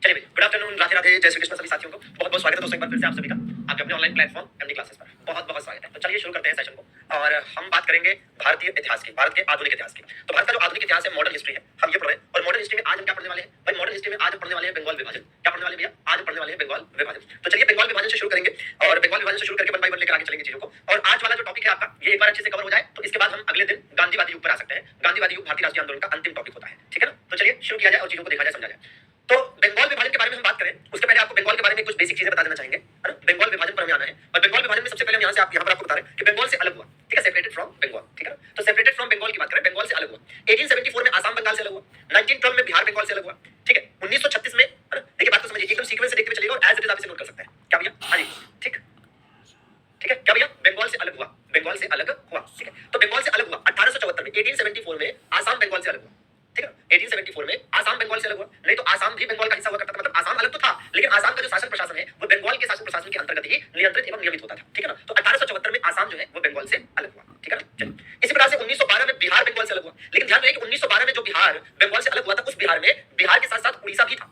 चलिए भाई, good afternoon, Radhe Radhe, जय श्री कृष्ण सभी साथियों को। बहुत बहुत स्वागत है दोस्तों एक बार फिर से आप सभी का आपके अपने ऑनलाइन प्लेटफॉर्म एमडी क्लासेस पर। बहुत बहुत स्वागत है। तो चलिए शुरू करते हैं सेशन को और हम बात करेंगे भारतीय इतिहास की, भारत के आधुनिक इतिहास की। तो भारत का जो आधुनिक इतिहास है, मॉडर्न हिस्ट्री है, हम ये पढ़ रहे हैं। और मॉडर्न हिस्ट्री में आज हम क्या पढ़ने वाले हैं भाई? मॉडर्न हिस्ट्री में आज हम पढ़ने वाले हैं बंगाल विभाजन। क्या पढ़ने वाले भैया? आज पढ़ने वाले हैं बंगाल विभाजन। तो चलिए बंगाल विभाजन से शुरू करेंगे और बंगाल विभाजन से शुरू करके वन बाय वन लेकर आगे चलेंगे चीजों को। और आज वाला जो टॉपिक है आपका, ये एक बार अच्छे से कवर हो जाए तो इसके बाद हम अगले दिन गांधीवादी युग पर आ सकते हैं। गांधीवादी युग भारतीय राष्ट्रीय आंदोलन का अंतिम टॉपिक होता है, ठीक है ना? तो चलिए शुरू किया जाए और चीजों को देखा जाए, समझा जाए। तो बंगाल विभाजन के बारे में हम बात करें उसके पहले आपको बंगाल के बारे में कुछ बेसिक चीजें बता देना चाहेंगे, है ना? बंगाल विभाजन पर हमें आना है और बंगाल विभाजन में सबसे पहले हम यहाँ पर आपको बता रहे हैं कि बंगाल से अलग हुआ, ठीक है? सेपरेटेड फ्रॉम बंगाल, ठीक है? तो सेपरेटेड फ्रॉम बंगाल की बात करें, बंगाल से अलग हुआ। 1874 में आसाम बंगाल से अलग हुआ, 1912 में बिहार बंगाल से अलग हुआ, ठीक है? 1936 में, है ना? देखिए बात को समझिए, एकदम सीक्वेंस से देखते हुए चलिएगा और एज इट इज आप इसे नोट कर सकते हैं। क्या भैया? हाँ जी, ठीक, ठीक है? क्या भैया? बंगाल से अलग हुआ, बंगाल से अलग हुआ, ठीक है? तो बंगाल से अलग हुआ 1874 में, 1874 में आसाम बंगाल से अलग हुआ, ठीक है? 1874 में आसाम बंगाल से अलग हुआ। नहीं तो आसाम भी बंगाल का हिस्सा हुआ करता था, मतलब आसाम अलग तो था लेकिन आसाम का जो शासन प्रशासन है वो बंगाल के शासन प्रशासन के अंतर्गत ही नियंत्रित एवं नियमित होता था, ठीक है ना? तो 1874 में आसाम जो है वो बंगाल से अलग हुआ, ठीक है ना? चलिए, इसी प्रकार से 1912 में बिहार बंगाल से अलग हुआ। लेकिन ध्यान रहे कि 1912 में जो बिहार बंगाल से अलग हुआ था, उस बिहार में बिहार के साथ साथ उड़ीसा भी था,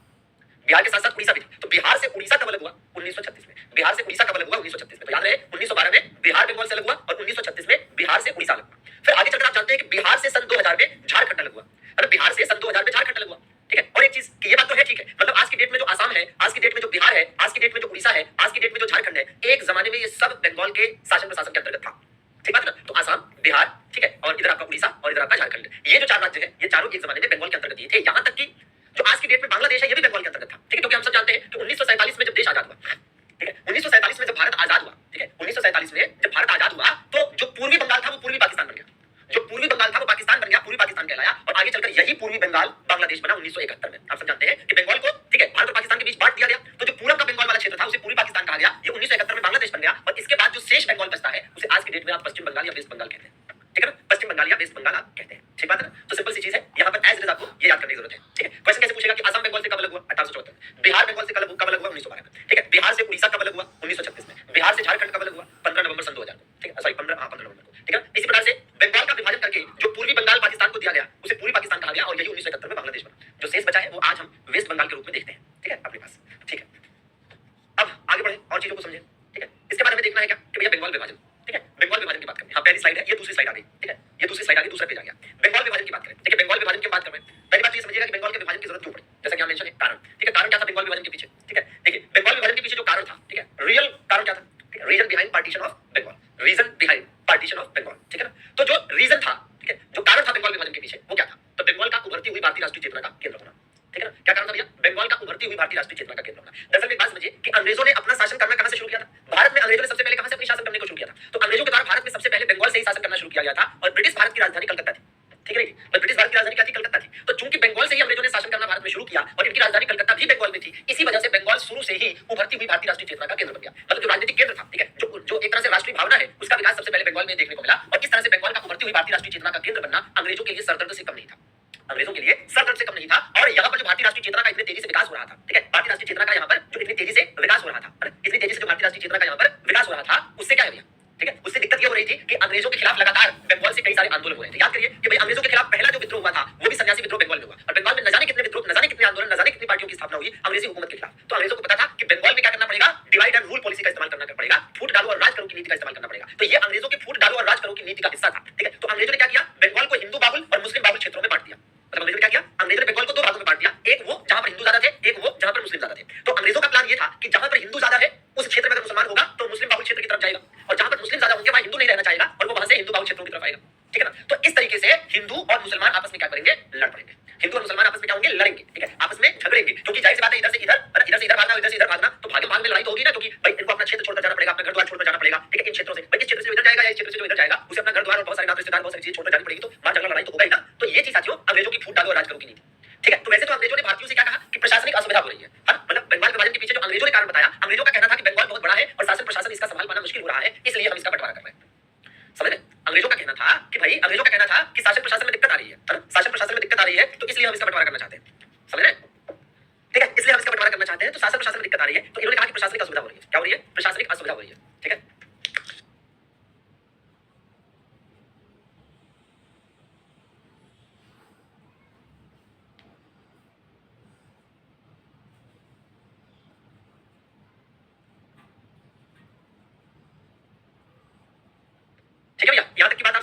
बिहार के साथ साथ उड़ीसा भी था। तो बिहार से उड़ीसा कब अलग हुआ? 1936 में। बिहार से उड़ीसा कब अलग हुआ? 1936 में। तो याद रहे 1912 में बिहार बंगाल से अलग हुआ और 1936 में बिहार से उड़ीसा अलग हुआ। फिर आगे चलकर आप जानते हैं कि बिहार से सन 2000 में झारखंड अलग हुआ, अरे बिहार से सन 2000 में झारखंड अलग हुआ, ठीक है? और एक चीज कि ये बात तो है, ठीक है, मतलब आज की डेट में जो आसाम है, आज की डेट में जो बिहार है, आज की डेट में जो उड़ीसा है, आज की डेट में जो झारखंड है, एक जमाने में ये सब बंगाल के शासन प्रशासन के अंतर्गत था, ठीक बात है ना? तो आसाम, बिहार, ठीक है, और इधर आपका उड़ीसा और इधर आपका झारखंड, ये जो चार राज्य है ये चारों एक जमाने में बंगाल के अंतर्गत ही थे। यहां तक कि जो आज की डेट में बांग्लादेश है ये भी बंगाल के अंतर्गत था, ठीक है? क्योंकि हम सब जानते हैं कि 1947 में जब देश आजाद हुआ, ठीक है, 1947 में जब भारत आजाद हुआ, ठीक है, 1947 में जब भारत आजाद हुआ तो जो पूर्वी बंगाल था वो पूर्वी पाकिस्तान बन गया, जो पूर्वी बंगाल था वो पाकिस्तान बन गया, पूर्वी पाकिस्तान कहलाया और आगे चलकर यही पूर्वी बंगाल बांग्लादेश बना 1971 में। आप सब जानते हैं कि बंगाल को, ठीक है, भारत और पाकिस्तान के बीच बांट दिया गया, तो जो पूरब का बंगाल वाला क्षेत्र था उसे पूर्वी पाकिस्तान कहा गया, ये 1971 में बांग्लादेश बन गया और इसके बाद जो शेष बंगाल बचता है उसे आज की डेट में आप पश्चिम बंगाल या वेस्ट बंगाल कहते हैं, ठीक है ना? पश्चिम बंगाल या वेस्ट बंगाल आप कहते हैं, ठीक बात है ना? तो सिंपल सी चीज है, यहाँ पर एज इट इज आपको ये याद करने की जरूरत है, ठीक है? क्वेश्चन कैसे पूछेगा कि असम बंगाल से कब अलग हुआ? 1874 में। बिहार बंगाल से कब अलग हुआ? 1912 में, ठीक है? बिहार से उड़ीसा कब अलग हुआ? 1936 में। बिहार से झारखंड कब अलग हुआ? 15 नवंबर सन 2000 को, ठीक है? सॉरी 15 नवंबर को, ठीक है? इसी प्रकार से बंगाल का विभाजन करके जो पूर्वी बंगाल पाकिस्तान को दिया गया उसे पूर्वी पाकिस्तान कहा गया और यही 1971 में बांग्लादेश बना। जो शेष बचा है वो आज हम वेस्ट बंगाल के रूप में देखते हैं, ठीक है, अपने पास, ठीक है? अब आगे बढ़े और चीजों को समझें, ठीक है? इसके बारे में देखना है क्या कि भैया बंगाल विभाजन, ठीक है? बंगाल विभाजन की बात करें। हाँ, पहली स्लाइड है, ये दूसरी स्लाइड आ गई, ठीक है? ये दूसरी स्लाइड आ गई, दूसरा पेज आ गया। बंगाल विभाजन की बात करें, ठीक है? बंगाल विभाजन की बात कर रहे हैं। पहली बात तो ये समझिएगा कि बंगाल के विभाजन की जरूरत क्यों पड़ी, जैसा कि हम मेंशन है कारण, ठीक है? कारण क्या था बंगाल विभाजन के पीछे, ठीक है? देखिए बंगाल विभाजन के पीछे जो कारण था, ठीक है, रियल कारण क्या था, ठीक है? Reason behind partition of Bengal, reason behind partition of Bengal, ठीक है ना? तो जो रीजन था, ठीक है, जो कारण था बंगाल विभाजन के पीछे वो क्या था? तो बंगाल का उभरती हुई भारतीय राष्ट्रीय चेतना का केंद्र होना, ठीक है ना? क्या कारण था भैया? बंगाल का उभरती हुई भारतीय राष्ट्रीय चेतना का केंद्र होना। दरअसल में बात समझिए कि अंग्रेजों ने अपना शासन करना कहां से शुरू किया था? भारत में अंग्रेजों ने सबसे पहले कहां से अपनी शासन करने को शुरू किया था? तो अंग्रेजों के द्वारा भारत में सबसे पहले बंगाल से ही शासन करना शुरू किया गया था और ब्रिटिश भारत की राजधानी कलकत्ता थी, ठीक है? और ब्रिटिश भारत की राजधानी क्या थी? कलकत्ता थी। तो चूंकि बंगाल से ही अंग्रेजों ने शासन करना भारत में शुरू किया और इनकी राजधानी कलकत्ता भी बंगाल में थी, इसी वजह से बंगाल शुरू से ही उभरती हुई भारतीय राष्ट्रीय चेतना का केंद्र बन गया। मतलब जो राजनीतिक केंद्र था, ठीक है, जो एक तरह से राष्ट्रीय भावना है उसका विकास सबसे पहले बंगाल में देखने को मिला और इस तरह से बंगाल का उभरती हुई भारतीय राष्ट्रीय चेतना का केंद्र बनना अंग्रेजों के लिए सरदर्द से कम नहीं था, अंग्रेजों के लिए सरदर्द से कम नहीं था। और यहाँ पर जो भारतीय राष्ट्रीय चेतना का इतनी तेजी से विकास हो रहा था, ठीक है, भारतीय राष्ट्रीय चेतना का यहाँ पर जो इतनी तेजी से विकास हो रहा था, इतनी तेजी से जो भारतीय राष्ट्रीय चेतना का यहाँ पर विकास हो रहा था, उससे क्या है भैया, ठीक है, उससे दिक्कत ये हो रही थी कि अंग्रेजों के खिलाफ लगातार बंगाल से कई सारे आंदोलन हो रहे थे। याद करिए कि भाई अंग्रेजों के खिलाफ पहला जो विद्रोह हुआ था वो भी सन्यासी विद्रोह बंगाल में हुआ और बंगाल में न जाने कितने विद्रोह, न जाने कितने आंदोलन, न जाने कितनी पार्टियों की स्थापना हुई अंग्रेजी हुकूमत के खिलाफ। तो अंग्रेजों को पता था कि बंगाल में क्या करना पड़ेगा, डिवाइड एंड रूल पॉलिसी का इस्तेमाल करना पड़ेगा, फूट डालो और राज करो की नीति का इस्तेमाल करना पड़ेगा। तो ये अंग्रेजों की फूट डालो और राज करो की नीति का हिस्सा था, ठीक है? तो अंग्रेजों ने क्या किया, बंगाल को हिंदू बाहुल और मुस्लिम बाहुल क्षेत्रों में बांट दिया। मतलब अंग्रेजों ने क्या किया, अंग्रेजों ने बंगाल को दो भागों में बांट दिया, एक वो जहां पर हिंदू ज्यादा थे, एक वो जहां पर मुस्लिम ज्यादा थे। तो अंग्रेजों का प्लान ये था कि जहां पर हिंदू ज्यादा है उस क्षेत्र में अगर मुसलमान होगा तो मुस्लिम बाहुल क्षेत्र की तरफ जाएगा और जहां पर मुस्लिम ज्यादा होंगे वहां हिंदू नहीं रहना चाहेगा और वो वहां से हिंदू बाहुल क्षेत्रों की तरफ आएगा, ठीक है ना? तो इस तरीके से हिंदू और मुसलमान आपस में क्या करेंगे, लड़ पड़ेंगे। हिंदू और मुसलमान आपस में क्या होंगे, लड़ेंगे, ठीक है, आपस में झगड़ेंगे, क्योंकि जाहिर सी बात है इधर से इधर भागना, इधर से इधर भागना, तो भाग में लड़ाई तो होगी ना, क्योंकि भाई इनको अपना क्षेत्र छोड़कर जाना पड़ेगा, अपना घर द्वार छोड़कर जाना पड़ेगा, ठीक है? इन क्षेत्रों से भाई इस क्षेत्र से इधर जाएगा या इस क्षेत्र से जो इधर जाएगा उसे अपना घर द्वार और बहुत सारे नाते रिश्तेदार, बहुत सारी चीजें छोड़कर जानी पड़ेगी, तो वहां झगड़ा लड़ाई तो होगा ही ना। तो ये चीज साथियों अंग्रेजों की फूट डालो और राज करो की नीति, ठीक है? तो वैसे तो अंग्रेजों ने भारतीयों से क्या कहा कि प्रशासनिक असुविधा हो रही है, मतलब बंगाल विभाजन के पीछे जो अंग्रेजों ने कारण बताया, अंग्रेजों का कहना था कि बंगाल बहुत बड़ा है और शासन प्रशासन इसका संभाल पाना मुश्किल हो रहा है, इसलिए हम इसका बंटवारा कर रहे हैं। समझ रहे? अंग्रेजों का कहना था कि भाई, अंग्रेजों का कहना था कि शासन प्रशासन में दिक्कत आ रही है, शासन प्रशासन में दिक्कत आ रही है, तो इसलिए हम इसका बंटवारा करना चाहते हैं। समझ रहे? ठीक है, इसलिए हम इसका बंटवारा करना चाहते हैं। तो शासन प्रशासन में दिक्कत आ रही है, तो इन्होंने कहा कि प्रशासनिक असुविधा हो रही है। क्या हो रही है? प्रशासनिक असुविधा हो रही है, ठीक है?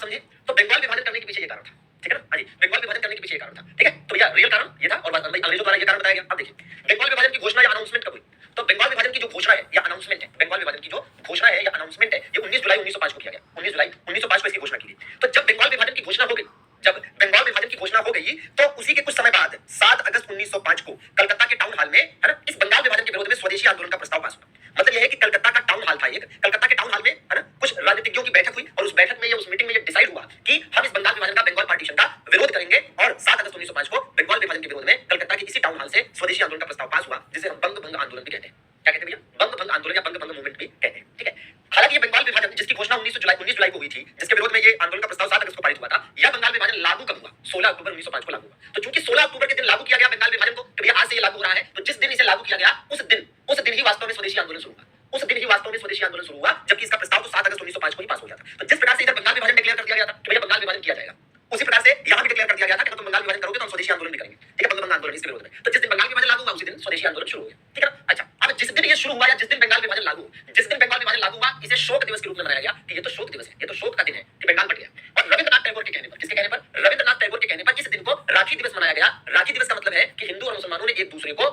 समझे तो बंगाल विभाजन करने के पीछे ये कारण था, ठीक है ना? हाँ जी, बंगाल विभाजन करने के पीछे ये कारण था, ठीक है? तो भैया रियल कारण ये था और अंग्रेजों द्वारा ये कारण बताया गया। अब देखिए बंगाल विभाजन की घोषणा या अनाउंसमेंट कब हुई? तो बंगाल विभाजन की जो घोषणा है या अनाउंसमेंट है, बंगाल विभाजन की जो घोषणा है या अनाउंसमेंट है, ये 19 जुलाई 1905 को किया गया। 19 जुलाई 1905 को इसकी घोषणा की गई। तो जब बंगाल विभाजन की घोषणा हो गई, जब बंगाल विभाजन की घोषणा हो गई, तो उसी के कुछ समय बाद 7 अगस्त 1905 को कलकत्ता के टाउन हॉल में, है ना, इस बंगाल विभाजन के विरोध में स्वदेशी आंदोलन का प्रस्ताव पास हुआ। मतलब यह है कि कलकत्ता का टाउन हॉल था, एक कलकत्ता के टाउन हॉल में, है ना, कुछ राजनीतिज्ञों की बैठक हुई और उस बैठक में, उस मीटिंग में ये डिसाइड हुआ कि हम इस बंगाल विभाजन का, बंगाल पार्टीशन का विरोध करेंगे और 7 अगस्त 1905 को बंगाल विभाजन के विरोध में कलकत्ता के इसी टाउन हॉल से स्वदेशी आंदोलन का प्रस्ताव पास हुआ, जिसे हम बंग भंग आंदोलन भी कहते हैं। क्या कहते हैं भैया? बंग भंग आंदोलन या बंग भंग मूवमेंट भी कहते हैं, ठीक है? हालांकि ये बंगाल विभाजन जिसकी घोषणा 19 जुलाई को हुई थी, जिसके विरोध में ये आंदोलन का प्रस्ताव 7 अगस्त को पारित हुआ था, यह बंगाल विभाजन लागू कब हुआ? 16 अक्टूबर 1905 को लागू हुआ। तो चूंकि 16 अक्टूबर के दिन लागू किया गया बंगाल विभाजन को, तो भैया आज से ये लागू हो रहा है, तो जिस दिन इसे लागू किया गया उस दिन ही वास्तव में स्वदेशी आंदोलन शुरू हुआ। उस दिन ही वास्तव में स्वदेशी आंदोलन शुरू हुआ, जबकि इसका प्रस्ताव तो 7 अगस्त 1905 को ही पास हो गया था। तो जिस प्रकार से इधर बंगाल विभाजन डिक्लेयर कर दिया गया था कि भैया बंगाल विभाजन किया जाएगा, उसी प्रकार से यहां भी डिक्लेयर कर दिया गया था कि तुम बंगाल विभाजन करोगे तो हम स्वदेशी आंदोलन भी करेंगे, ठीक है? बंग भंग आंदोलन इसके विरोध में। तो जिस दिन बंगाल विभाजन लागू हुआ उसी दिन स्वदेशी आंदोलन शुरू हो गया, ठीक है ना? अच्छा, अब जिस दिन ये शुरू हुआ या जिस दिन बंगाल विभाजन लागू हुआ, इसे शोक दिवस के रूप में मनाया गया कि ये तो शोक दिवस है, ये तो शोक का दिन है कि बंगाल बट गया। और रविंद्रनाथ टैगोर के कहने पर, किसके कहने पर? रविंद्रनाथ टैगोर के कहने पर इस दिन को राखी दिवस मनाया गया। राखी दिवस का मतलब है कि हिंदू और मुसलमानों ने एक दूसरे को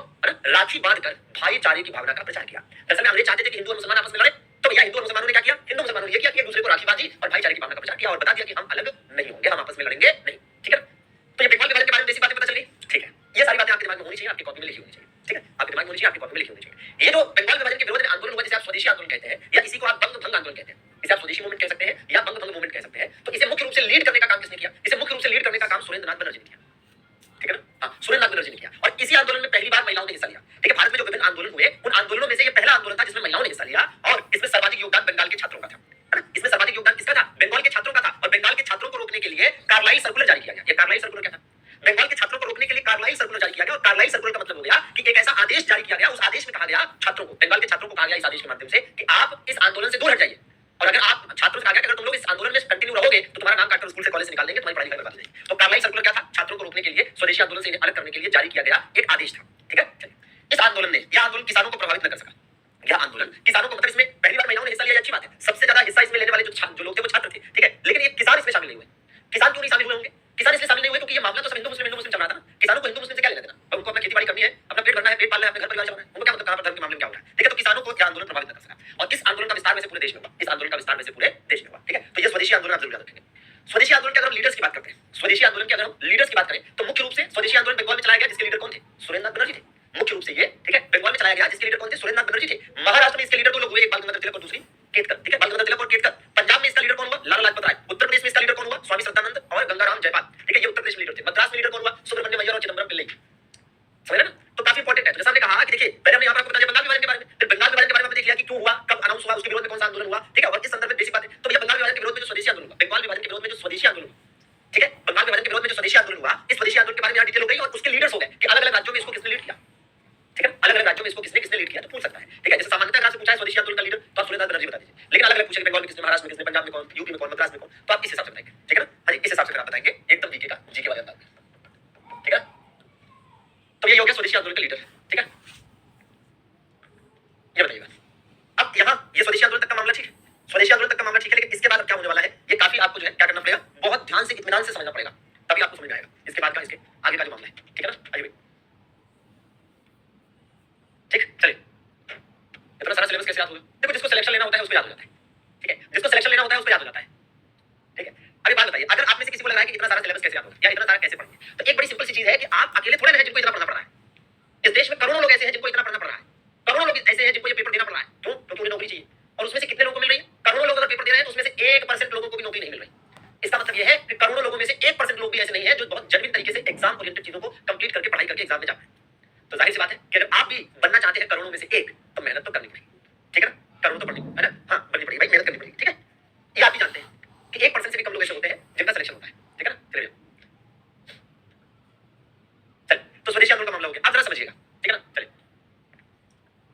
राखी बांधकर भाईचारे की भावना का प्रचार किया। दरअसल में अंग्रेज चाहते थे कि हिंदू और मुसलमान आपस में लड़े, तो भैया हिंदू और मुसलमानों ने क्या किया? हिंदू मुसलमानों ने ये किया कि एक दूसरे को राखी बांधी और भाईचारे की भावना का प्रचार किया और बता दिया कि हम अलग नहीं होंगे, हम आपस में लड़ेंगे नहीं, ठीक है? तो ये बंगाल विभाजन के बारे में बेसिक बातें पता चल गई, ठीक है? ये सारी बातें आपके दिमाग में होनी चाहिए, आपकी कॉपी में लिखी होनी चाहिए, ठीक है? आपके दिमाग में होनी चाहिए, आपकी कॉपी में लिखी होनी चाहिए। ये जो बंगाल विभाजन के विरोध में आंदोलन हुआ, जिसे आप स्वदेशी आंदोलन कहते हैं या इसी को आप बंग भंग आंदोलन कहते हैं, इसे आप स्वदेशी मूवमेंट कह सकते हैं या बंग भंग मूवमेंट कह सकते हैं। तो इसे मुख्य रूप से लीड करने का काम किसने किया? इसे मुख्य रूप से लीड करने का काम सुरेंद्रनाथ बनर्जी ने किया, ठीक है ना? हाँ, सुरेंद्रनाथ बनर्जी ने किया। और इसी आंदोलन में पहली बार महिलाओं ने हिस्सा लिया, ठीक है? भारत में जो विभिन्न आंदोलन हुए, उन आंदोलनों में से ये पहला आंदोलन था जिसमें महिलाओं ने हिस्सा लिया और इसमें सर्वाधिक योगदान बंगाल के छात्रों का था, है ना? इसमें सर्वाधिक योगदान किसका था? बंगाल के छात्रों का था। और बंगाल के छात्रों को रोकने के लिए कार्लाइल सर्कुलर जारी किया गया। ये कार्लाइल सर्कुलर क्या था? बंगाल के छात्रों को रोकने के लिए कार्लाइल सर्कुलर जारी किया गया। और कार्लाइल सर्कुलर का मतलब हो गया कि एक ऐसा आदेश जारी किया गया, उस आदेश में कहा गया छात्रों को, बंगाल के छात्रों को कहा गया इस आदेश के माध्यम से कि आप इस आंदोलन से दूर हट जाइए। और अगर आप छात्रों से कहा गया कि अगर तुम लोग इस आंदोलन में कंटिन्यू रहोगे तो तुम्हारा नाम काटकर स्कूल से कॉलेज से निकाल देंगे, तुम्हारी पढ़ाई लिखाई बर्बाद हो जाएगी। तो कार्लाइल सर्कुलर क्या था? छात्रों को रोकने के लिए, स्वदेशी आंदोलन से इन्हें अलग करने के लिए जारी किया गया एक आदेश था, ठीक है? इस आंदोलन ने, यह आंदोलन किसानों को प्रभावित न कर सका। यह आंदोलन किसानों को, मतलब इसमें पहली बार महिलाओं ने हिस्सा लिया, अच्छी बात है। सबसे ज्यादा हिस्सा इसमें लेने वाले जो लोग थे वो छात्र थे, ठीक है? लेकिन ये किसान इसमें शामिल नहीं हुए। किसान क्यों नहीं शामिल हुए होंगे? किसान इसलिए शामिल नहीं हुए क्योंकि ये मामला तो सब हिंदू मुस्लिम चल रहा था ना। किसानों को हिंदू मुस्लिम से क्या लेना देना? अब उनको अपना खेती बाड़ी करनी है, अपना पेट भरना है, पेट पालना है, अपने घर परिवार चलाना है, उनको क्या मतलब कहां पर धर्म के मामले में क्या हो रहा है, ठीक है? तो किसानों को यह आंदोलन प्रभावित न कर सका और इस आंदोलन का विस्तार में से पूरे देश में हुआ। इस आंदोलन का विस्तार में से पूरे देश में हुआ, ठीक है? तो ये स्वदेशी आंदोलन आप जरूर याद रखेंगे। स्वदेशी आंदोलन के अगर हम लीडर्स की बात करते हैं, स्वदेशी आंदोलन के अगर हम लीडर्स की बात करें तो मुख्य रूप से स्वदेशी आंदोलन बंगाल में चलाया गया जिसके लीडर कौन थे? सुरेंद्रनाथ बनर्जी थे। मुख्य रूप से ये, ठीक है, बंगाल में चलाया गया जिसके लीडर कौन थे? सुरेंद्रनाथ बनर्जी थे। महाराष्ट्र में इसके लीडर दो लोग हुए, एक बाल गंगाधर तिलक और दूसरी केतकर, ठीक है? बाल गंगाधर तिलक और केतकर। पंजाब में इसका लीडर कौन हुआ? लाला लाजपत राय। उत्तर प्रदेश में इसका लीडर कौन हुआ? स्वामी श्रद्धानंद और गंगाराम जयपाल, ठीक है? ये उत्तर प्रदेश में लीडर थे। मद्रास में लीडर कौन हुआ? सुब्रमण्यम अय्यर और चिदंबरम पिल्लई। समझ रहे ना? तो काफी इंपॉर्टेंट है। तो जैसा हमने कहा कि देखिए पहले हमने यहाँ पर आपको बता दिया बंगाल विभाजन के बारे में, फिर बंगाल विभाजन के बारे में देख लिया कि क्यों हुआ, कब अनाउंस हुआ, उसके विरोध में कौन सा आंदोलन हुआ, ठीक है? और इस संदर्भ में बेसिक बात है। तो भैया बंगाल विभाजन के विरोध में जो स्वदेशी आंदोलन हुआ, बंगाल विभाजन के विरोध में जो स्वदेशी आंदोलन हुआ, ठीक है? बंगाल विभाजन के विरोध में जो स्वदेशी आंदोलन हुआ, इस स्वदेशी आंदोलन के बारे में यहाँ डिटेल हो गई और उसके लीडर्स हो गए कि अलग अलग राज्यों में इसको किसने लीड किया, ठीक है? अलग अलग राज्यों में इसको किसने किसने लीड किया तो पूछ सकता है, ठीक है? जैसे सामान्यतः अगर आपसे पूछा है स्वदेशी आंदोलन का लीडर तो आप सुरेंद्रनाथ बनर्जी बता दीजिए, लेकिन अलग अलग पूछेंगे बंगाल में किसने, महाराष्ट्र में किसने, पंजाब में कौन, यूपी में कौन, मद्रास में कौन, तो आप इस हिसाब से बताएंगे, ठीक है ना? हाँ, इस हिसाब से आप बताएंगे एकदम जीके का, जीके वाले अंदाज में, ठीक है? तो ये हो गया स्वदेशी आंदोलन का लीडर, ठीक है? ये बताइएगा अब यहाँ ये स्वदेशी आंदोलन तक का मामला ठीक है, स्वदेशी आंदोलन तक का मामला ठीक है, लेकिन इसके बाद अब क्या होने वाला है ये काफी आपको जो है क्या करना पड़ेगा, बहुत ध्यान से इत्मीनान से समझना पड़ेगा, तभी आपको समझ में आएगा इसके बाद का, इसके आगे का जो मामला है, ठीक है ना? आइए भाई, ठीक, चलिए। इतना सारा सिलेबस कैसे याद होगा? देखो जिसको सिलेक्शन लेना होता है उसको याद हो जाता है, ठीक है? जिसको सिलेक्शन लेना होता है उसको याद हो जाता है, ठीक है? अभी बात बताइए, अगर आप में से किसी को लग रहा है कि इतना सारा सिलेबस कैसे याद होगा या इतना सारा कैसे पढ़ेंगे, तो एक बड़ी सिंपल सी चीज है कि आप अकेले थोड़े नहीं जिनको इतना पढ़ना पड़ रहा है। इस देश में करोड़ों लोग ऐसे हैं जिनको इतना पढ़ना पड़ रहा है, करोड़ों लोग ऐसे हैं जिनको ये पेपर देना पड़ रहा है। क्यों? क्योंकि उन्हें नौकरी चाहिए। और उसमें से कितने लोगों को मिल रही है? करोड़ों लोग अगर पेपर दे रहे हैं तो उसमें से 1% लोगों को भी नौकरी नहीं मिल रही। इसका मतलब यह है कि करोड़ों लोगों में से 1% लोग भी ऐसे नहीं है जो बहुत जेन्युइन तरीके से एग्जाम ओरिएंटेड चीजों को कंप्लीट करके पढ़ाई करके एग्जाम में जा पाए। तो जाहिर सी बात है कि अगर आप भी बनना चाहते हैं करोड़ों में से एक, तो मेहनत तो करनी पड़ेगी, ठीक है ना? करोड़ों तो पढ़नी है ना, हाँ बननी पड़ेगी भाई, मेहनत करनी पड़ेगी, ठीक है? ये आप भी जानते हैं कि 1% से भी कम लोग ऐसे होते हैं जिनका सिलेक्शन होता है, ठीक है ना? चलिए चल, तो स्वदेशी आंदोलन का मामला हो गया, आप जरा समझिएगा, ठीक है ना? चलिए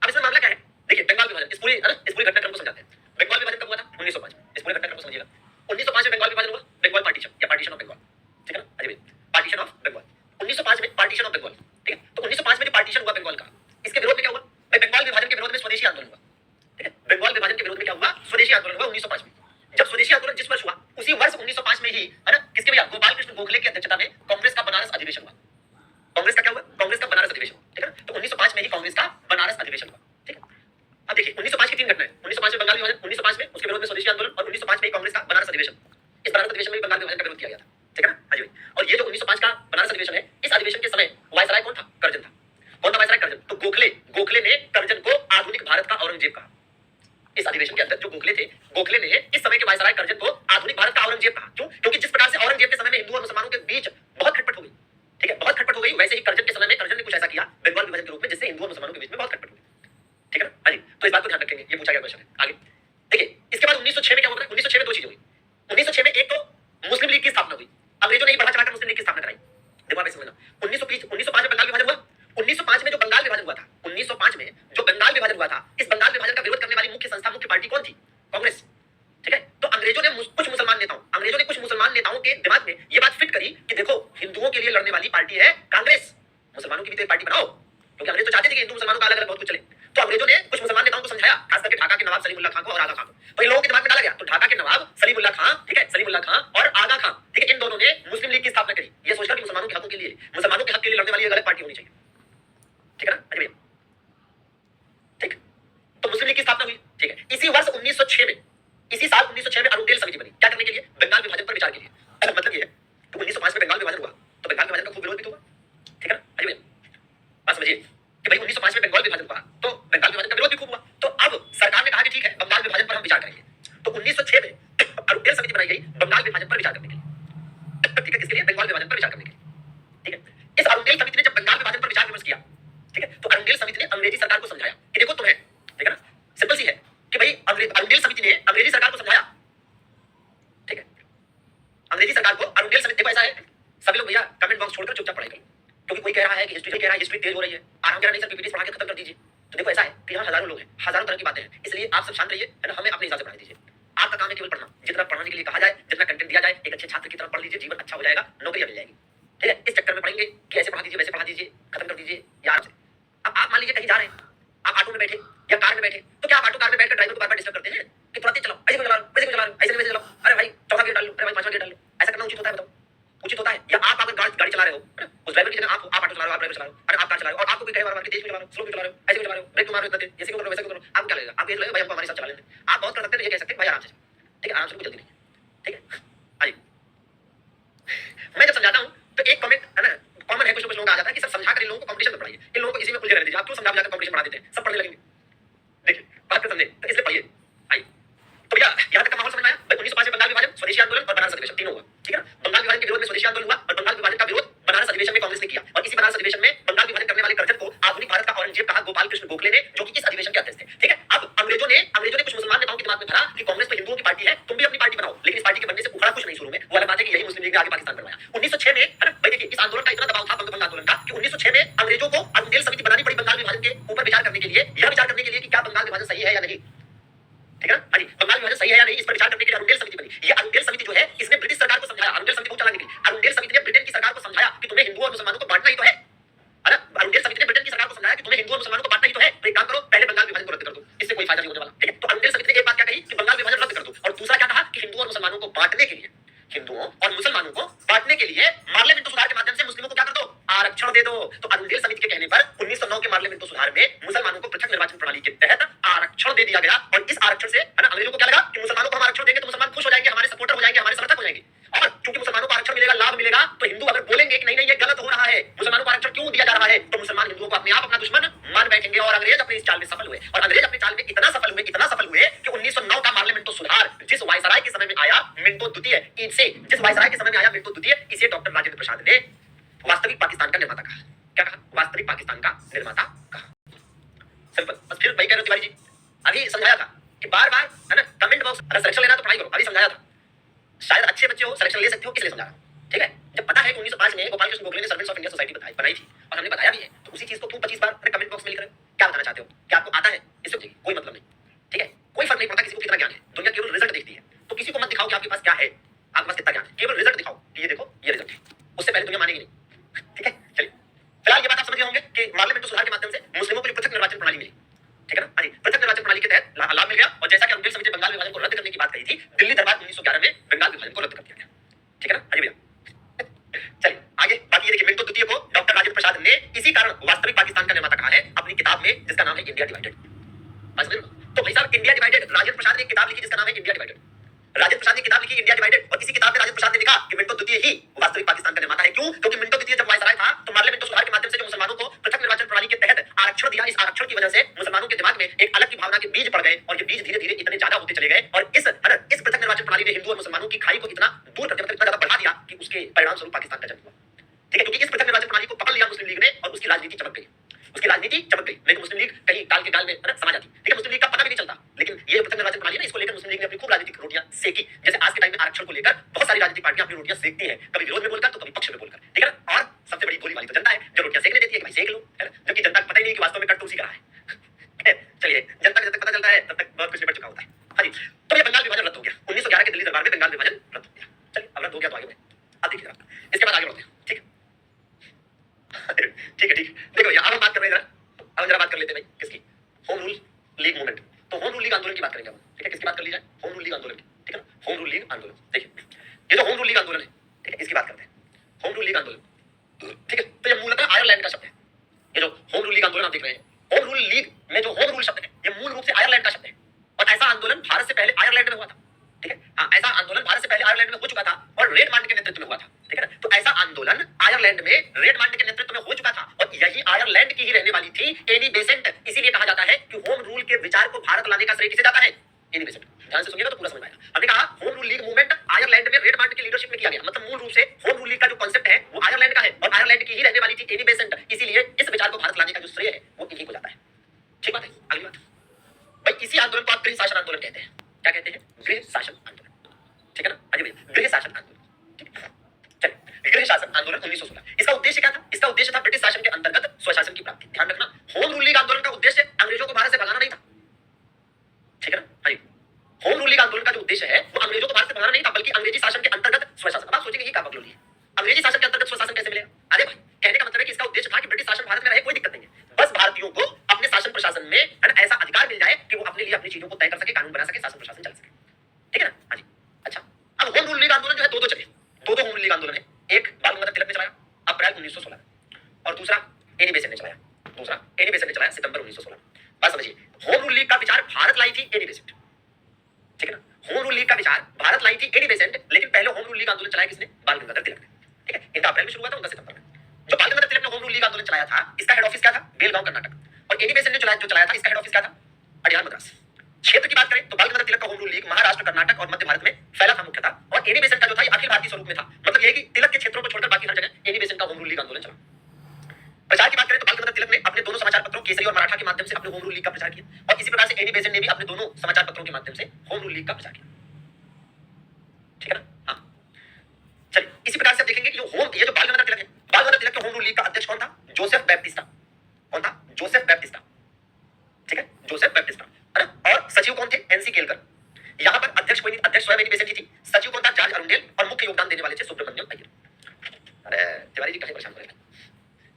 अब इसमें मामला क्या है, देखिए बंगाल विभाजन, इस पूरी घटनाक्रम को समझाते हैं। बंगाल विभाजन कब हुआ था? 1905 में। इस पूरे घटनाक्रम को समझिएगा। 1905 में बंगाल विभाजन हुआ, बंगाल पार्टीशन या पार्टीशन ऑफ बंगाल, ठीक है ना? अजय पार्टीशन ऑफ बंगाल 1905 में, पार्टीशन ऑफ बंगाल, ठीक है? बनारस अधिवेशन में भी बंगाल विभाजन का विरोध किया गया था, ठीक है ना? हाँ जी भाई। और ये जो 1905 का बनारस अधिवेशन है, इस अधिवेशन के समय वायसराय कौन था? कर्जन था। कौन था वायसराय? कर्जन। तो गोखले ने कर्जन को आधुनिक भारत का औरंगजेब कहा। इस अधिवेशन के अंदर जो गोखले थे, गोखले ने इस समय के वायसराय कर्जन को आधुनिक भारत का औरंगजेब कहा। क्यों? क्योंकि जिस प्रकार से औरंगजेब के समय में हिंदू और मुसलमानों के बीच बहुत खटपट हो गई, ठीक है, बहुत खटपट हो गई, वैसे ही कर्जन के समय में कर्जन ने कुछ ऐसा किया बंगाल विभाजन के रूप में, जिससे हिंदू और मुसलमानों के बीच में बहुत खटपट हो गई, ठीक है ना? हाँ जी, तो इस बात को ध्यान रखेंगे, ये पूछा गया क्वेश्चन है। आगे देखिए, इसके बाद 1906 में क्या होता है? 1906 में दो चीजें हुई। 1906 में एक तो मुस्लिम लीग की स्थापना हुई, अंग्रेजों ने ही बढ़ा चढ़ाकर मुस्लिम लीग की स्थापना कराई। देखो आप समझना, 1905 में बंगाल विभाजन हुआ। 1905 में जो बंगाल विभाजन हुआ था, 1905 में जो बंगाल विभाजन हुआ था, इस बंगाल विभाजन का विरोध करने वाली मुख्य संस्था, मुख्य पार्टी कौन थी? कांग्रेस, ठीक है? तो अंग्रेजों ने कुछ मुसलमान नेताओं के दिमाग में ये बात फिट करी कि देखो, हिंदुओं के लिए लड़ने वाली पार्टी है कांग्रेस, मुसलमानों की भी तो एक पार्टी बनाओ, क्योंकि अंग्रेज तो चाहते थे कि हिंदू मुसलमानों का अलग अलग बहुत कुछ चले। तो अंग्रेजों ने कुछ मुसलमान नेताओं को समझाया, खास करके ढाका के नवाब सलीमुल्लाह खान को और आगा खान को। तो इन लोगों के दिमाग में डाला गया, तो ढाका के नवाब सलीमुल्लाह खान, ठीक है, सलीमुल्लाह खान और आगा खान, ठीक है, इन दोनों ने मुस्लिम लीग की स्थापना करी, ये सोचकर कि मुसलमानों के हकों के लिए, मुसलमानों के हक के लिए लड़ने वाली एक अलग पार्टी होनी चाहिए, ठीक है ना? अरे भैया, ठीक, तो मुस्लिम लीग की स्थापना हुई, ठीक है। इसी वर्ष 1906 में, इसी साल 1906 में अरुणडेल समिति बनी, क्या करने के लिए? बंगाल विभाजन पर विचार के लिए। मतलब ये है कि 1905 में बंगाल विभाजन हुआ, तो बंगाल विभाजन का खूब विरोध भी तो हुआ, ठीक है ना? अरे भैया, बात समझिए कि भाई 1905 में बंगाल विभाजन हुआ, तो बंगाल विभाजन का विरोध भी खूब हुआ। तो अब सरकार ने कहा कि ठीक है, बंगाल विभाजन पर हम विचार करेंगे। तो 1906 में अरुणडेल समिति बनाई गई बंगाल विभाजन पर विचार करने के लिए, ठीक है, किसके लिए? बंगाल विभाजन पर विचार करने के लिए, ठीक है। इस अरुणडेल समिति ने जब बंगाल विभाजन पर विचार विमर्श किया, ठीक है, तो अरुणडेल समिति ने अंग्रेजी सरकार को समझाया कि देखो तुम्हें, ठीक है ना, सिंपल सी है कि भाई अरुणडेल समिति ने अंग्रेजी सरकार को समझाया, ठीक है, अंग्रेजी सरकार को अरुणडेल समिति। देखो ऐसा है, सभी लोग भैया कमेंट बॉक्स छोड़कर चुपचाप पढ़ाई करो, क्योंकि कोई कह रहा है कि हिस्ट्री, कह रहा है हिस्ट्री तेज हो रही है, आराम कह रहा नहीं सर, पीपीटी पढ़ा के खत्म कर दीजिए। तो देखो ऐसा है कि यहाँ हजारों लोग हैं, हजारों तरह की बातें हैं, इसलिए आप सब शांत रहिए, है ना, हमें अपने हिसाब से पढ़ा दीजिए। आपका काम है केवल पढ़ना, जितना पढ़ाने के लिए कहा जाए, जितना कंटेंट दिया जाए, एक अच्छे छात्र की तरह पढ़ लीजिए, जीवन अच्छा हो जाएगा, नौकरियां मिल जाएगी, ठीक है। इस चक्कर में पढ़ेंगे कि ऐसे पढ़ा दीजिए, वैसे पढ़ा दीजिए, खत्म कर दीजिए यार से। अब आप मान लीजिए कहीं जा रहे हैं, आप ऑटो में बैठे या कार में बैठे, तो क्या आप ऑटो कार में बैठकर ड्राइवर को बार-बार डिस्टर्ब करते हैं कि तुरंत चलाओ, ऐसे क्यों चला रहे हो, वैसे क्यों चला रहे हो, ऐसे नहीं वैसे चलाओ, अरे भाई चौथा गियर डाल लो, अरे भाई पांचवा गियर डाल लो। ऐसा करना उचित होता है? बताओ, उचित होता है? या आप अगर गाड़ी चला रहे हो, है ना, उस ड्राइवर की जगह आप ऑटो चला रहे हो, आप ड्राइवर चला रहे हो, अरे आप कार चला रहे हो और आपको कोई कहे बार-बार कि तेज क्यों चला रहे हो, स्लो क्यों चला रहे हो, ऐसे क्यों चला रहे हो, ब्रेक क्यों मार रहे हो, ऐसे क्यों कर रहे हो, वैसे क्यों कर रहे हो, आपको क्या लगेगा? आपको ये लगेगा भाई हमको हमारे साथ चला लेने। आप बहुत कर सकते हैं, तो ये कह सकते हैं भाई आराम से, ठीक है, आराम से, कोई जल्दी नहीं, ठीक है। आइए, मैं जब समझाता हूं तो एक कमेंट है ना, कॉमन है, कुछ लोगों का आ जाता है कि सर समझा कर इन लोगों को कंपटीशन में पढ़ाइए, इन लोगों को इसी में उलझे रहने दीजिए, आप क्यों समझा बुझा कर कंपटीशन बढ़ा देते हैं, सब पढ़ने लगेंगे। देखिए बात को समझे, तो इसलिए पढ़िए। आइए, तो भैया यहाँ तक का माहौल समझ में आया? भाई 1905 में बंगाल विभाजन, स्वदेशी आंदोलन और बनारस अधिवेशन तीनों हुआ, ठीक है ना। बंगाल विभाजन के विरोध में स्वदेशी आंदोलन हुआ और बंगाल विभाजन का विरोध बनारस अधिवेशन में कांग्रेस ने किया। और इसी बनारस अधिवेशन में बंगाल विभाजन करने वाले कर्जन को आधुनिक भारत का औरंगजेब कहा गोपाल कृष्ण गोखले ने, जो कि इस अधिवेशन के अध्यक्ष थे, ठीक है। अब अंग्रेजों ने कुछ मुसलमान नेताओं के दिमाग में भरा कि कांग्रेस तो हिंदुओं की पार्टी है, तुम भी अपनी पार्टी बनाओ, लेकिन इस पार्टी के बनने से उखड़ा कुछ नहीं शुरू में, वो अलग बात है कि यही मुस्लिम लीग ने आगे पाकिस्तान बनवाया 1906 में, है ना। भाई देखिए, इस आंदोलन का इतना दबाव था, बंगभंग आंदोलन का, कि 1906 में अंग्रेजों को अरुणडेल समिति बनानी पड़ी बंगाल विभाजन के ऊपर विचार करने के लिए, यह विचार करने के लिए कि क्या बंगाल विभाजन सही है या नहीं, ठीक है ना। हाँ जी, बंगाल विभाजन सही है या नहीं, इस पर विचार करने के लिए अरुणडेल समिति बनी। ये अरुणडेल समिति जो है, इसने ब्रिटिश सरकार को समझाया, अरुणडेल समिति बहुत चालाक निकली, अरुणडेल समिति ने ब्रिटेन की सरकार को समझाया कि तुम्हें हिंदुओं और मुसलमानों को बांटना ही तो है ना। अरुणडेल समिति ने ब्रिटेन की सरकार को समझाया कि तुम्हें हिंदुओं और मुसलमानों को बांटना ही तो है, तो एक काम करो, पहले बंगाल विभाजन को रद्द कर दो, इससे कोई फायदा नहीं होने वाला, ठीक है। तो अरुणडेल समिति ने एक बात क्या कही कि बंगाल विभाजन रद्द कर दो, और दूसरा क्या कहा कि हिंदुओं और मुसलमानों को बांटने के लिए, हिंदुओं और मुसलमानों को बांटने के लिए पार्लियामेंट सुधार के माध्यम से मुस्लिमों को क्या कर दो, आरक्षण दे दो। तो अरुणडेल समिति के कहने पर 1909 के पार्लियामेंट सुधार में मुसलमानों को पृथक निर्वाचन प्रणाली के तहत आरक्षण दे दिया गया। और इस आरक्षण से, है ना, अंग्रेजों को क्या लगा कि मुसलमानों को हम आरक्षण देंगे तो मुसलमान खुश हो जाएंगे, हमारे सपोर्टर हो जाएंगे, हमारे समर्थक हो जाएंगे। और क्योंकि मुसलमानों को आरक्षण मिलेगा, लाभ मिलेगा, तो हिंदू अगर बोलेंगे कि नहीं नहीं ये गलत हो रहा है, मुसलमानों को आरक्षण क्यों दिया जा रहा है, तो मुसलमान हिंदुओं को अपने आप अपना दुश्मन मान बैठेंगे। और अंग्रेज अपनी इस चाल में सफल हुए, और अंग्रेज अपनी चाल में इतना सफल हुए कि 1909 का पार्लियामेंट सुधार जिस वायसराय के समय में आया, मिंटो द्वितीय, जिस वायसराय के समय में आया मिंटो द्वितीय, इसे डॉक्टर राजेंद्र प्रसाद ने वास्तविक पाकिस्तान का निर्माता कहा। क्या कहा? वास्तविक पाकिस्तान का निर्माता कहा। सिंपल। बस फिर वही कह रहे हो तिवारी जी, अभी समझाया था कि बार-बार, है ना, कमेंट बॉक्स, अगर सिलेक्शन लेना तो पढ़ाई करो, अभी समझाया था, शायद अच्छे बच्चे हो सिलेक्शन ले सकते हो, इसलिए समझा रहा हूं, ठीक है। जब पता है कि 1905 में गोपाल कृष्ण गोखले ने सर्वेंट्स ऑफ इंडिया सोसाइटी बनाई थी, और हमने बताया भी है, तो उसी चीज को क्यों 25 बार अपने कमेंट बॉक्स में लिख रहे हो? क्या बताना चाहते हो? क्या आपको आता है? इससे कोई मतलब नहीं, ठीक है। कोई फर्क नहीं पड़ता किसी को कितना ज्ञान है, दुनिया केवल रिजल्ट देखती है। तो किसी को मत दिखाओ कि आपके पास क्या है, आपके पास कितना ज्ञान है, केवल रिजल्ट दिखाओ कि ये देखो ये रिजल्ट है, उससे पहले दुनिया मानेगी नहीं, ठीक है। चलिए, फिलहाल ये बात आप समझ गए होंगे कि पार्लियामेंट सुधार के माध्यम से मुस्लिमों को पृथक निर्वाचन प्रणाली मिली, ठीक है ना। हाँ जी, पृथक निर्वाचन प्रणाली के तहत लाभ मिल गया। और जैसा कि अरुणडेल समिति ने बंगाल विभाजन को रद्द करने की बात कही थी, दिल्ली दरबार 1911 में बंगाल विभाजन को रद्द कर दिया गया, ठीक है ना। हाँ जी भैया, चलिए आगे। बाकी ये देखिए, मिंटो द्वितीय को डॉक्टर राजेंद्र प्रसाद ने इसी कारण वास्तविक पाकिस्तान का निर्माता कहा है अपनी किताब में, जिसका नाम है इंडिया डिवाइडेड। तो भाई साहब, इंडिया डिवाइडेड, राजेंद्र प्रसाद ने एक किताब लिखी जिसका नाम है इंडिया डिवाइडेड। राजेंद्र प्रसाद ने किताब लिखी इंडिया डिवाइडेड, और इसी किताब इसलिए ही वो वास्तविक पाकिस्तान का निर्माता है। क्यों? क्योंकि मिंटो द्वितीय जब वायसराय था तो मार्ले मिंटो सुधार के माध्यम से जो मुसलमानों को पृथक निर्वाचन प्रणाली के तहत आरक्षण दिया, इस आरक्षण की वजह से मुसलमानों के दिमाग में एक अलग की भावना के बीज पड़ गए और ये बीज धीरे धीरे इतने ज्यादा होते चले गए और इस पृथक निर्वाचन प्रणाली ने हिंदू और मुसलमानों की खाई को इतना दूर करके, मतलब इतना ज्यादा बढ़ा दिया कि उसके परिणाम स्वरूप पाकिस्तान का जन्म हुआ। ठीक है, क्योंकि इस पृथक निर्वाचन प्रणाली को पकड़ लिया मुस्लिम लीग ने और उसकी राजनीति चमक गई, उसकी राजनीति चमक गई। नहीं तो मुस्लिम लीग कहीं गाल के गाल में समा जाती। ठीक है, मुस्लिम लीग का पता भी नहीं चलता, लेकिन ये पृथक निर्वाचन प्रणाली ना, इसको लेकर मुस्लिम लीग ने अपनी खूब राजनीतिक रोटियां सेकी। जैसे आज के टाइम में आरक्षण को लेकर बहुत सारी राजनीतिक पार्टियां अपनी रोटियां सेकती हैं, कभी विरोध में बोलकर तो कभी पक्ष में बोलकर। ठीक है ना, और सबसे बड़ी भोली वाली तो जनता है जो रोटियां सेकने देती है कि भाई सेक लो, है ना, जबकि जनता को पता ही नहीं कि वास्तव में कट तो उसी का रहा है। चलिए, जनता को जब तक पता चलता है तब तक बहुत कुछ निपट चुका होता है। हाँ जी, तो ये बंगाल विभाजन रद्द हो गया 1911 के दिल्ली दरबार में, बंगाल विभाजन रद्द हो गया। चलिए, अब रद्द हो गया तो आगे बढ़े। अब देखिए इसके बाद आगे बढ़ते हैं। ठीक है ठीक है ठीक है, देखो यहाँ हम बात कर रहे हैं, अब जरा बात कर लेते हैं भाई किसकी, होम रूल लीग मूवमेंट। तो होम रूल लीग आंदोलन की बात करेंगे हम। ठीक है, किसकी बात कर ली जाए, होम रूल लीग आंदोलन की। ठीक है ना, होम रूल लीग आंदोलन। देखिए ये जो होम रूल लीग आंदोलन है, ठीक है, इसकी बात करते हैं। होम रूल लीग आंदोलन, ठीक है, तो ये मूलतः आयरलैंड का शब्द है। ये जो होम रूल लीग आंदोलन आप देख रहे हैं, होम रूल लीग में जो होम रूल शब्द है ये मूल रूप से आयरलैंड का शब्द है और ऐसा आंदोलन भारत से पहले आयरलैंड में हुआ था। ठीक है, हाँ, ऐसा आंदोलन भारत से पहले आयरलैंड में हो चुका था और रेडमांड के नेतृत्व में हुआ था। ठीक है ना, तो ऐसा आंदोलन आयरलैंड में रेडमांड के नेतृत्व में हो चुका था और यही आयरलैंड की ही रहने वाली थी एनी बेसेंट। इसीलिए कहा जाता है कि होम रूल के विचार को भारत लाने का श्रेय किसे जाता है, एनी बेसेंट। ध्यान से सुनिएगा तो पूरा समझ में आएगा। हमने कहा home rule league movement Ireland में रेडमांड की लीडरशिप में किया गया, मतलब मूल रूप से होम रूल लीग का जो कांसेप्ट है वो आयरलैंड का है और आयरलैंड की ही रहने वाली थी एनी बेसेंट। इसीलिए इस विचार को भारत लाने का जो श्रेय है वो इन्हीं को जाता है। ठीक बात है। अगली बात भाई, इसी आंदोलन को आप गृह शासन आंदोलन कहते हैं। क्या कहते हैं, गृह शासन आंदोलन। ठीक है ना, अजय भैया, गृह शासन आंदोलन। ठीक है, चलिए, गृह शासन आंदोलन 1916, इसका उद्देश्य क्या था, इसका उद्देश्य था ब्रिटिश शासन के अंतर्गत स्वशासन की प्राप्ति। ध्यान रखना, होम रूल लीग आंदोलन का उद्देश्य अंग्रेजों को भारत से भगाना नहीं था। ठीक है ना, हाँ जी, होम रूल लीग आंदोलन का जो उद्देश्य है वो अंग्रेजों को भारत से भगाना नहीं था, बल्कि अंग्रेजी शासन के अंतर्गत स्वशासन। अब आप सोचेंगे ये क्या बकलोली है, अंग्रेजी शासन के अंतर्गत स्वशासन कैसे मिलेगा? अरे भाई, कहने का मतलब है कि इसका उद्देश्य था कि ब्रिटिश शासन भारत में रहे, कोई दिक्कत नहीं है, बस भारतीयों को अपने शासन प्रशासन में ऐसा अधिकार मिल जाए कि वो अपने लिए अपनी चीजों को तय कर सके, कानून बना सके, शासन प्रशासन चल सके। ठीक है ना, हाँ जी। अच्छा, अब होम रूल लीग आंदोलन जो है दो चले, दो होम रूल लीग आंदोलन है। एक बाल गंगाधर तिलक ने चलाया अप्रैल 1916 और दूसरा एनी बेसेंट ने चलाया, दूसरा एनी बेसेंट ने चलाया सितंबर 1916। बात समझिए, होम रूल लीग का विचार भारत लाई थी एनी बेसेंट। ठीक है ना, होम रूल लीग का विचार भारत लाई थी एनी बेसेंट, लेकिन पहले होम रूल लीग आंदोलन चलाया किसने, बाल गंगाधर तिलक ने। ठीक है, इनका अप्रैल में शुरू हुआ था, उनका सितंबर में। जो बाल गंगाधर तिलक ने होम रूल लीग आंदोलन चलाया था, इसका हेड ऑफिस क्या था, बेलगांव कर्नाटक, और एनी बेसेंट ने जो चलाया था इसका हेड ऑफिस क्या था, अडियार मद्रास। क्षेत्र की बात करें तो बाल गंगाधर तिलक का home rule league Maharashtra, Karnataka और मध्य भारत में फैला था मुख्यतः, और एनी बेसेंट का जो था ये अखिल भारतीय स्वरूप में था। मतलब ये कि तिलक के क्षेत्रों को छोड़कर बाकी हर जगह एनी बेसेंट का होम रूल लीग आंदोलन चला। प्रचार की बात करें तो बाल गंगाधर तिलक ने अपने दोनों समाचार पत्रों केसरी और मराठा के माध्यम से अपने होम रूल लीग का प्रचार किया और इसी प्रकार से एनी बेसेंट ने भी अपने दोनों समाचार पत्रों के माध्यम से होम रूल लीग का प्रचार किया। ठीक है ना, हाँ, चलिए, इसी प्रकार से आप देखेंगे कि ये जो बाल गंगाधर तिलक है, बाल गंगाधर तिलक के होम रूल लीग का अध्यक्ष कौन था, जोसेफ बैप्टिस्टा। कौन था, जोसेफ बैप्टिस्टा। ठीक है, जोसेफ बैप्टिस्टा, है ना, और सचिव कौन थे, एनसी केलकर। यहां पर अध्यक्ष कोई नहीं, अध्यक्ष स्वयं एनी बेसेंट ही थी। सचिव कौन था, जॉर्ज अरुंडेल, और मुख्य योगदान देने वाले थे सुब्रमण्यम अय्यर। अरे तिवारी जी काहे परेशान कर रहे हैं,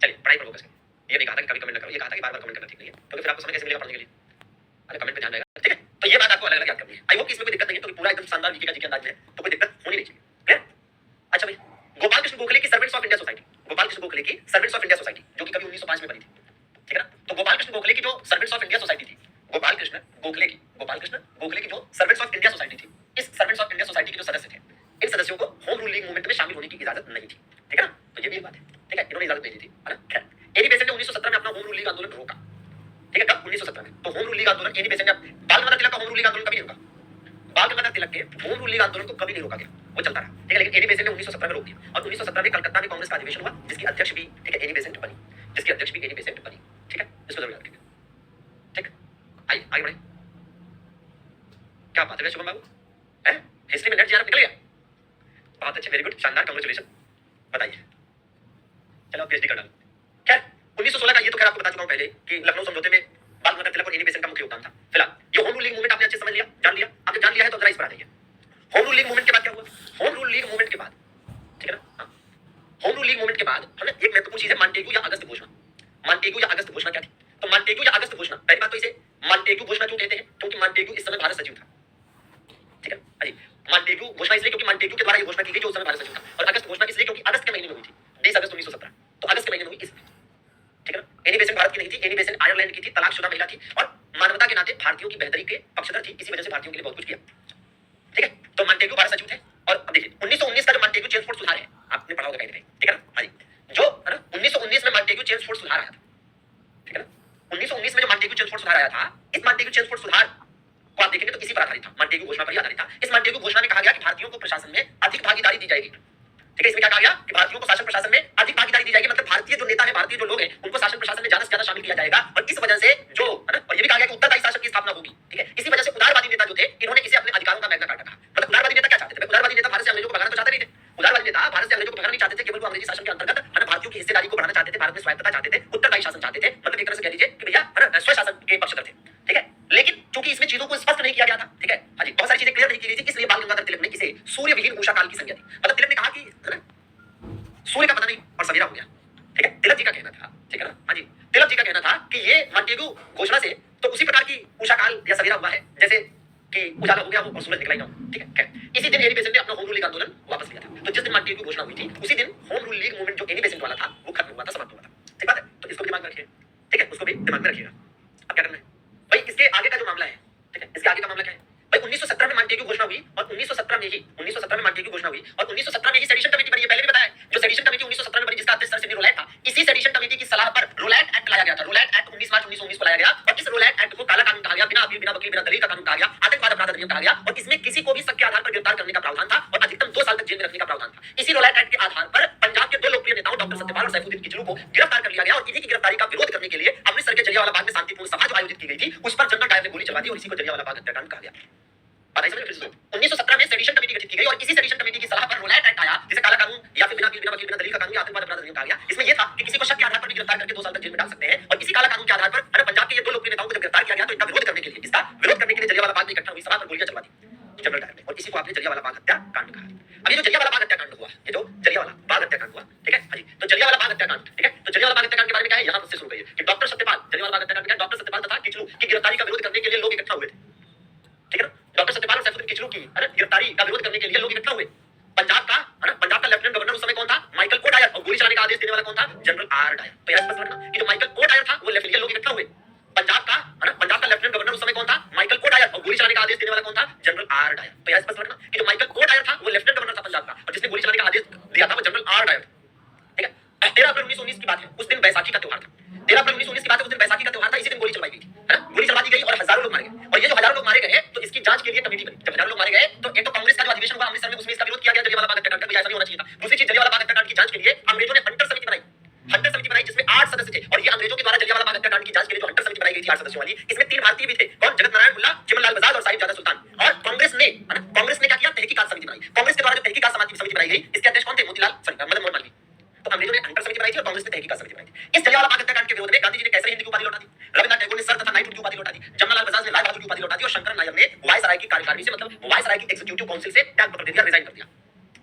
चलिए पढ़ाई पर फोकस करें। ये नहीं कहा था कि कभी कमेंट न करो, ये कहा था कि बार-बार कमेंट करना ठीक नहीं है, क्योंकि फिर आपको समय कैसे मिलेगा पढ़ने के लिए। अरे कमेंट पे ध्यान रहेगा। ठीक है, तो ये बात आपको अलग-अलग याद करनी है। आई होप कि इसमें कोई दिक्कत नहीं है, तो पूरा एकदम शानदार जीके का जीके अंदाज में है, तो कोई दिक्कत होनी नहीं चाहिए। क्लियर? अच्छा भाई, गोपाल कृष्ण गोखले की servants of India society, Gopal Krishna Gokhale की सर्वेंट्स ऑफ इंडिया सोसाइटी जो कि कभी 1905 में बनी थी। ठीक है ना, तो गोपाल कृष्ण गोखले की जो सर्वेंट्स ऑफ इंडिया सोसाइटी थी, गोपाल कृष्ण गोखले की जो सर्वेंट्स ऑफ इंडिया सोसाइटी थी, इस सर्वेंट्स ऑफ इंडिया सोसाइटी के जो सदस्य थे, इन सदस्यों को होम रूल लीग मूवमेंट में शामिल होने की इजाजत नहीं थी। ठीक है ना, तो ये भी एक बात है। ठीक है, इन्होंने इजाजत नहीं दी थी, है ना। खैर, एनी बेसेंट ने 1917 में अपना होम रूल लीग आंदोलन रोका। ठीक है, कब, 1917 में। तो होम रूल लीग आंदोलन एनी बेसेंट ने, बाल गंगाधर तिलक का होम रूल लीग आंदोलन कभी नहीं रोका, बाल गंगाधर तिलक के होम रूल लीग आंदोलन को कभी नहीं रोका गया, वो चलता रहा। ठीक है, लेकिन एनी बेसेंट ने 1917 में रोक दिया और 1917 में कलकत्ता में कांग्रेस का अधिवेशन हुआ, जिसकी अध्यक्ष भी, ठीक है, एनी बेसेंट बनी, जिसकी अध्यक्ष भी एनी बेसेंट बनी। ठीक है, इसको जरूर याद रखिएगा। ठीक, आइए आगे बढ़े। क्या बात है शुभम बाबू, है हिस्ट्री में नेट जीआरएफ निकल गया, बहुत अच्छे, वेरी गुड, शानदार, कांग्रेचुलेशन, बताइए। चलो पीएचडी कर डालो। खैर, 1916 का ये तो खैर आपको बता चुका हूं पहले कि लखनऊ समझौते में बाल गंगाधर तिलक और एनी बेसेंट का मुख्य योगदान था। फिलहाल ये होम रूल लीग मूवमेंट आपने अच्छे समझ लिया, जान लिया। आपने जान लिया है तो जरा इस पर आ जाइए। होम रूल लीग मूवमेंट के बाद क्या हुआ, होम रूल लीग मूवमेंट के बाद, ठीक है ना, हाँ, होम रूल लीग मूवमेंट के बाद हमने एक महत्वपूर्ण चीज है, मांटेगू या अगस्त घोषणा। मांटेगू या अगस्त घोषणा क्या थी, तो मांटेगू या अगस्त घोषणा, पहली बात तो इसे मांटेगू घोषणा क्यों कहते हैं, क्योंकि मांटेगू इस समय भारत सचिव था। ठीक है, अजी, मांटेगू घोषणा इसलिए क्योंकि मांटेगू के द्वारा ये घोषणा की गई जो उस समय भारत सचिव था, और अगस्त घोषणा इसलिए क्योंकि अगस्त के महीने में हुई थी, 20 अगस्त 1917, तो अगस्त के महीने में हुई इसलिए। ठीक है ना, एनी बेसेंट भारत की नहीं थी, एनी बेसेंट आयरलैंड की थी, तलाकशुदा महिला थी और मानवता के नाते भारतीयों की बेहतरी के पक्षधर थी, इसी वजह से भारतीयों के लिए बहुत कुछ किया। ठीक है, तो मांटेगू भारत सचिव थे। और अब देखिए 1919 का जो मांटेगू चेम्सफोर्ड सुधार है, जाएगी। ठीक है, इसमें क्या कहा गया कि भारतीयों को शासन प्रशासन में अधिक भागीदारी दी जाएगी, मतलब भारतीय जो नेता है, भारतीय जो लोग हैं, उनको शासन प्रशासन में ज्यादा से ज्यादा शामिल किया जाएगा। और इस वजह से जो है ना, और ये भी कहा गया कि उत्तरदायी शासन की स्थापना होगी। ठीक है, इसी वजह से उदारवादी नेता जो थे, इन्होंने इसे अपने अधिकारों का मैग्ना कार्टा कहा। मतलब उदारवादी नेता क्या चाहते थे? उदारवादी नेता भारत से अंग्रेजों को भगाना तो चाहते नहीं थे। उदारवादी नेता भारत से अंग्रेजों को भगाना नहीं चाहते थे, केवल वो अंग्रेजी शासन के अंतर्गत है ना भारतीयों की हिस्सेदारी को बढ़ाना चाहते थे, भारत में स्वायत्तता चाहते थे, उत्तरदायी शासन चाहते थे। मतलब एक तरह से कह लीजिए कि भैया है ना स्वशासन के पक्षधर थे। ठीक है, लेकिन चूंकि इसमें चीजों को स्पष्ट नहीं किया गया था, ठीक है, हाँ जी, बहुत सारी चीजें क्लियर नहीं की गई थी, इसलिए बाल गंगाधर तिलक ने इसे सूर्य विहीन उषा काल की संज्ञा दी। मतलब तिलक ने कहा कि है ना सूर्य का पता नहीं और सवेरा हो गया। ठीक है, तिलक जी का कहना था, ठीक है ना, हाँ जी, तिलक जी का कहना था कि ये मॉन्टेग्यू घोषणा से तो उसी प्रकार की उषा काल या सवेरा हुआ है जैसे कि उजाला हो गया हो और सूरज निकला ही ना हो। ठीक है, इसी दिन एनी बेसेंट ने अपना होम रूल लीग आंदोलन वापस लिया था। तो जिस दिन मॉन्टेग्यू घोषणा हुई थी, उसी दिन होम रूल लीग मूवमेंट जो एनी बेसेंट वाला था वो खत्म हुआ था, समाप्त हुआ था। ठीक बात है, तो इसको भी दिमाग में रखिए। ठीक है, उसको भी दिमाग में रखिएगा। अब क्या करना है भाई, इसके आगे का जो मामला है, ठीक है, इसके आगे का मामला क्या है भाई, 1917 में मॉन्टेग्यू घोषणा हुई और 1917 में मॉन्टेग्यू घोषणा हुई और 1917 में ही सेडिशन कमेटी बनी है। पहले भी बताया, जो सेडिशन कमेटी 1917 में बनी, जिसका अध्यक्ष सर सिडनी रोलैट था, इसी सेडिशन कमेटी की सलाह पर रोलैट एक्ट लाया गया था। रोलैट एक्ट 19 मार्च 1919 को लाया गया और इस रोलैट एक्ट को काला कानून कहा गया, बिना अपील, बिना वकील, बिना दलील का कानून कहा गया, आतंकवाद अपराध अधिनियम कहा गया। और इसमें किसी को भी शक के आधार पर गिरफ्तार करने का प्रावधान था और अधिकतम 2 साल तक जेल में रखने का प्रावधान था। इसी रोलैट एक्ट के आधार पर पंजाब के 2 लोकप्रिय नेताओं डॉक्टर सत्यपाल और सैफुद्दीन किचलू को गिरफ्तार कर लिया गया और इन्हीं की गिरफ्तारी का विरोध करने के लिए अमृतसर के जलियांवाला बाग में शांतिपूर्ण सभा जो आयोजित की गई थी, उस पर जनरल डायर ने गोली चलवा दी और इसी को जलियांवाला बाग हत्याकांड कहा गया। 1917 में सेडिशन कमेटी गठित की गई और इसी सेडिशन कमेटी की सलाह पर रोलैट एक्ट आया, जिसे काला कानून या फिर बिना अपील, बिना वकील, बिना दलील का कानून या आतंकवाद अपराध अधिनियम कहा गया। इसमें यह था कि किसी को शक के आधार पर भी गिरफ्तार करके 2 साल तक जेल में डाल सकते हैं। और इसी काला कानून के आधार पर पंजाब के ये 2 लोकप्रिय नेताओं को जब गिरफ्तार किया गया तो इसका विरोध करने के लिए जलियांवाला बाग में इकट्ठा हुई सभा पर गोलियां चलवा दी जनरल डायर ने, और इसी को आपने जलियांवाला बाग हत्याकांड कहा। अब ये जो जलियांवाला बाग हत्याकांड हुआ, ये जो जलियांवाला बाग हत्याकांड हुआ, ठीक है, हाँ जी, तो जलियांवाला बाग हत्याकांड, ठीक है, तो जलियांवाला बाग हत्याकांड के बारे में क्या है, यहाँ से शुरू करिए कि डॉक्टर सत्यपाल, जलियांवाला बाग हत्याकांड में डॉक्टर सत्यपाल तथा किचलू की गिरफ्तारी का विरोध करने के लिए लोग इकट्ठा हुए थे। ठीक है ना, डॉक्टर सत्यपाल और सैफुद्दीन किचलू की गिरफ्तारी का विरोध करने के लिए लोग इकट्ठा हुए। पंजाब का लेफ्टिनेंट गवर्नर उस समय कौन था, माइकल को डायर, और गोली चलाने का आदेश देने वाला कौन था, जनरल आर डायर। तो यह स्पष्ट रखना कि जो माइकल को डायर था वो लेफ्टिनेंट, ये लोग इकट्ठा हुए। पंजाब का लेफ्टिनेंट गवर्नर उस समय कौन था, माइकल को डायर, और गोली चलाने का आदेश देने वाला कौन था, जनरल आर डायर। तो यह स्पष्ट रखना कि जो माइकल को डायर था वो लेफ्टिनेंट गवर्नर था पंजाब का, और जिसने गोली चलाने का आदेश दिया था वो जनरल आर डायर। ठीक है, 13 अप्रैल 1919 की बात है, उस दिन बैसाखी का त्योहार था। 13 अप्रैल 1919 की बात है, उस दिन बैसाखी का त्योहार था, इसी दिन गोली चलवाई गई थी, है ना, गोली चलवा दी गई और हजारों लोग मारे गए। और ये जो हजारों लोग मारे गए तो इसकी जांच के लिए कमेटी बनी। जब हजारों लोग मारे गए तो एक तो कांग्रेस का जो अधिवेशन हुआ अमृतसर में, उसमें इसका विरोध किया गया, जलियांवाला बाग हत्याकांड का ऐसा नहीं होना चाहिए था। दूसरी चीज, जलियांवाला बाग हत्याकांड की जांच के लिए अंग्रेजों ने हंटर समिति बनाई, जिसमें 8 सदस्य थे। और ये अंग्रेजों के द्वारा जलियांवाला बाग हत्याकांड की जांच के लिए जो हंटर समिति बनाई गई थी 8 सदस्यों वाली, इसमें 3 भारतीय भी थे। कौन, जगत नारायण मुल्ला, चिमनलाल बजाज और साहिबजादा सुल्तान। और कांग्रेस ने क्या किया, तहकीकात समिति बनाई। कांग्रेस के द्वारा जो तहकीकात समिति बनाई गई, इसके अध्यक्ष कौन थे, मोतीलाल मदन मोहन मालवीय। तो अंग्रेजों ने हंटर समिति बनाई थी और कांग्रेस ने तहकीकात समिति बनाई थी। इस जलियांवाला बाग हत्याकांड के विरोध में गांधी जी ने कैसरी हिंद की उपाधि लौटा दी, रविंद्रनाथ टैगोर ने सर तथा नाइटहुड की उपाधि लौटा दी, जमनालाल बजाज ने लाल बहादुर की उपाधि लौटा दी और शंकर नायर ने वायसराय की कार्यकारिणी से, मतलब वायसराय की एग्जीक्यूटिव काउंसिल से त्याग पत्र दे दिया, रिजाइन कर दिया।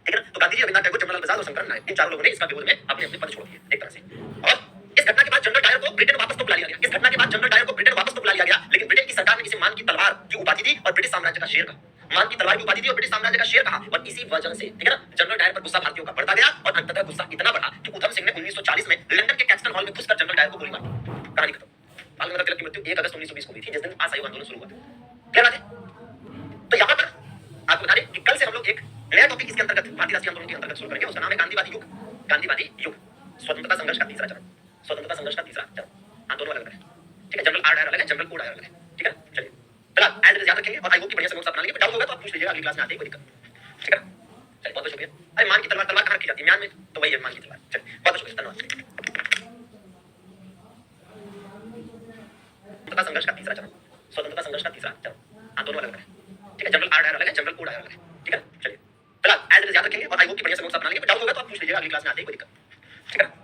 ठीक है ना, तो गांधी जी, रविंद्रनाथ टैगोर, जमनालाल बजाज और शंकर नायर, इन 4 लोगों ने इसका विरोध में अपने अपने पद छोड़ दिए एक तरह से। और इस घटना के बाद जनरल डायर को ब्रिटेन वापस तो बुला लिया गया। इस घटना के बाद जनरल डायर को ब्रिटेन वापस तो बुला लिया गया, लेकिन ब्रिटेन की सरकार ने इसे मान की तलवार की उपाधि दी और ब्रिटिश साम्राज्य का शेर कहा। मान की तलवार की उपाधि दी और ब्रिटिश साम्राज्य का शेर कहा। और इसी वजह से, ठीक है ना, जनरल डायर पर गुस्सा भारतीयों का बढ़ता गया और अंततः गुस्सा इतना बढ़ा कि उधम सिंह ने 1940 में लंदन के कैक्सटन हॉल में घुसकर जनरल डायर को गोली मार दी। कहानी खत्म। बाल गंगाधर तिलक की मृत्यु 1 अगस्त 1920 को हुई थी, जिस दिन असहयोग आंदोलन शुरू हुआ था। क्लियर बात है? तो यहाँ पर आपको बता दें कि कल से हम लोग एक नया टॉपिक इसके अंतर्गत, भारतीय राष्ट्रीय आंदोलन के अंतर्गत शुरू करेंगे। उसका नाम है गांधीवादी युग। गांधीवादी युग, स्वतंत्रता संघर्ष का तीसरा चरण, स्वतंत्रता संघर्ष का तीसरा चरण। आंदोलन अलग है, ठीक है, जनरल आर डायर अलग है, जनरल को डायर अलग है। ठीक है, चलिए फिलहाल एज याद रखेंगे और आई होप कि बढ़िया से नोट्स बना लेंगे। डाउट होगा तो आप पूछ लीजिएगा, अगली क्लास में आते ही कोई दिक्कत। ठीक है, चलिए बहुत बहुत शुक्रिया। अरे मान की तलवार कहाँ रखी जाती है, म्यान में, तो वही है मान की तलवार। चलिए बहुत बहुत शुक्रिया, धन्यवाद। स्वतंत्रता संघर्ष का तीसरा चरण, स्वतंत्रता संघर्ष का तीसरा चरण। आंदोलन अलग है, ठीक है, जनरल आर डायर अलग है, जनरल को डायर अलग है। ठीक है, चलिए फिलहाल एज याद रखेंगे और आई होप कि बढ़िया से नोट्स बना लेंगे। डाउट होगा तो आप पूछ लीजिएगा, अगली क्लास में आते ही कोई दिक्कत। ठीक है।